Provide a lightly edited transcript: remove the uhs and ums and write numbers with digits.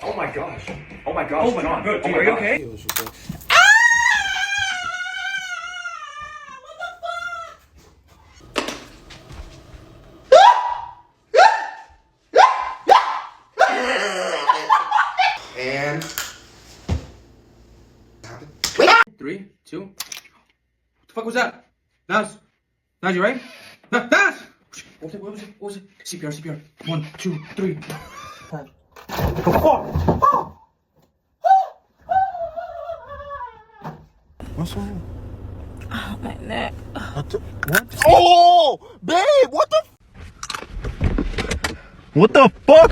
Oh my gosh. Oh my gosh. Oh my John. God, Oh dude, my are you gosh. okay? And 3, 2. What the fuck was that? Nas, you right? Nas! What was it? CPR, CPR. 1, 2, 3. What's wrong? My neck. What? Oh, babe, what the? What the fuck?